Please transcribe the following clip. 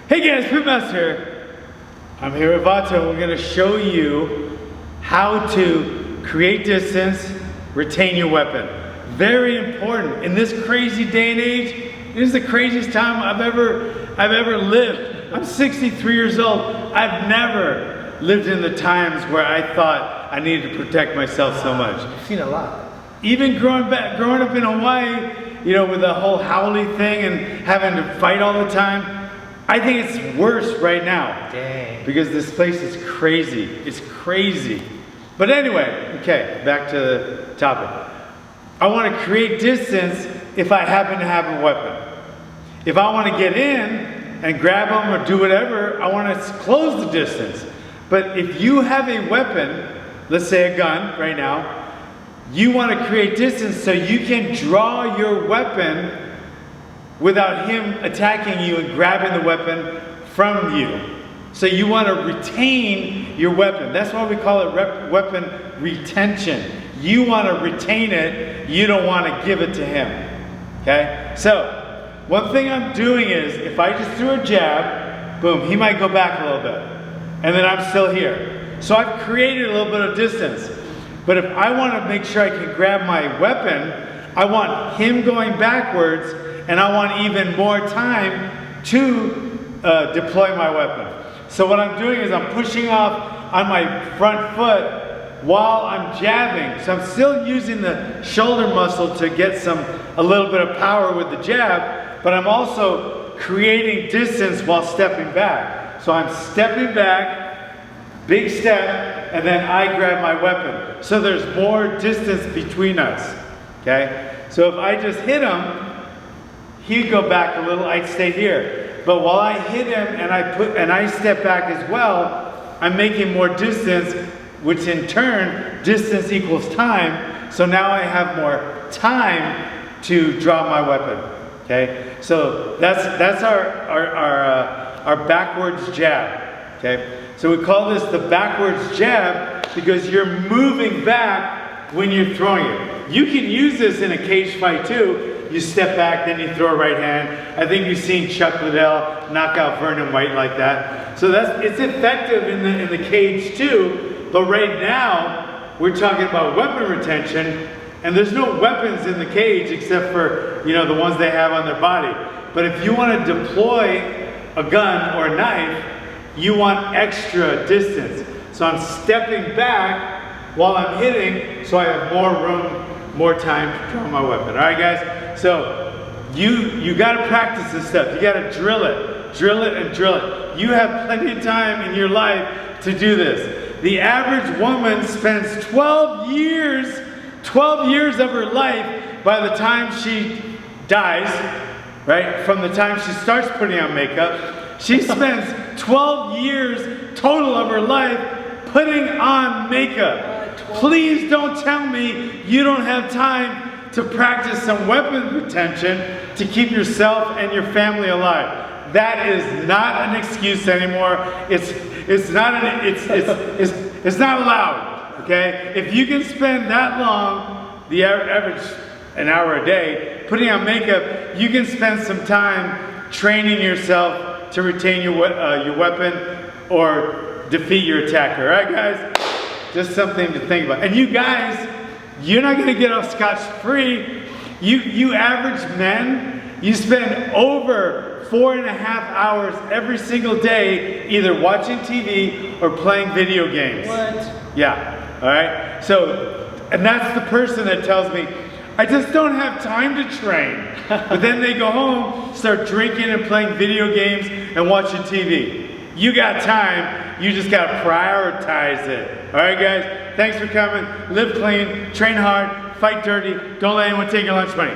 Hey guys, Pitmaster. I'm here with Vato. We're going to show you how to create distance, retain your weapon. Very important. In this crazy day and age, this is the craziest time I've ever lived. I'm 63 years old. I've never lived in the times where I thought I needed to protect myself so much. I've seen a lot. Even growing up in Hawaii, you know, with the whole haole thing and having to fight all the time, I think it's worse right now. Dang. Because this place is crazy. It's crazy. But anyway, okay, back to the topic. I want to create distance if I happen to have a weapon. If I want to get in and grab them or do whatever, I want to close the distance. But if you have a weapon, let's say a gun right now, you want to create distance so you can draw your weapon without him attacking you and grabbing the weapon from you. So you want to retain your weapon. That's why we call it weapon retention. You want to retain it. You don't want to give it to him. Okay? So, one thing I'm doing is, if I just threw a jab, boom, he might go back a little bit. And then I'm still here. So I've created a little bit of distance. But if I want to make sure I can grab my weapon, I want him going backwards, and I want even more time to deploy my weapon. So what I'm doing is I'm pushing off on my front foot while I'm jabbing. So I'm still using the shoulder muscle to get a little bit of power with the jab, but I'm also creating distance while stepping back. So I'm stepping back, big step, and then I grab my weapon. So there's more distance between us, okay? So if I just hit him, he'd go back a little, I'd stay here. But while I hit him and I step back as well, I'm making more distance, which in turn, distance equals time. So now I have more time to draw my weapon, okay? So that's our backwards jab, okay? So we call this the backwards jab because you're moving back when you're throwing it. You can use this in a cage fight too. You step back, then you throw a right hand. I think you've seen Chuck Liddell knock out Vernon White like that. So it's effective in the cage too. But right now, we're talking about weapon retention, and there's no weapons in the cage except for, you know, the ones they have on their body. But if you want to deploy a gun or a knife, you want extra distance. So I'm stepping back while I'm hitting, so I have more room, more time to draw my weapon. All right, guys? So you got to practice this stuff. You got to drill it and drill it. You have plenty of time in your life to do this. The average woman spends 12 years of her life by the time she dies, right? From the time she starts putting on makeup, she spends 12 years total of her life putting on makeup. Please don't tell me you don't have time to practice some weapon retention to keep yourself and your family alive. That is not an excuse anymore. It's not allowed. Okay? If you can spend that long, the average an hour a day, putting on makeup, you can spend some time training yourself to retain your weapon or defeat your attacker. All right, guys? Just something to think about. And you guys, you're not going to get off scotch-free. You average men, you spend over 4.5 hours every single day either watching TV or playing video games. What? Yeah, all right? So, and that's the person that tells me, I just don't have time to train. But then they go home, start drinking and playing video games and watching TV. You got time, you just got to prioritize it. All right, guys? Thanks for coming. Live clean, train hard, fight dirty. Don't let anyone take your lunch money.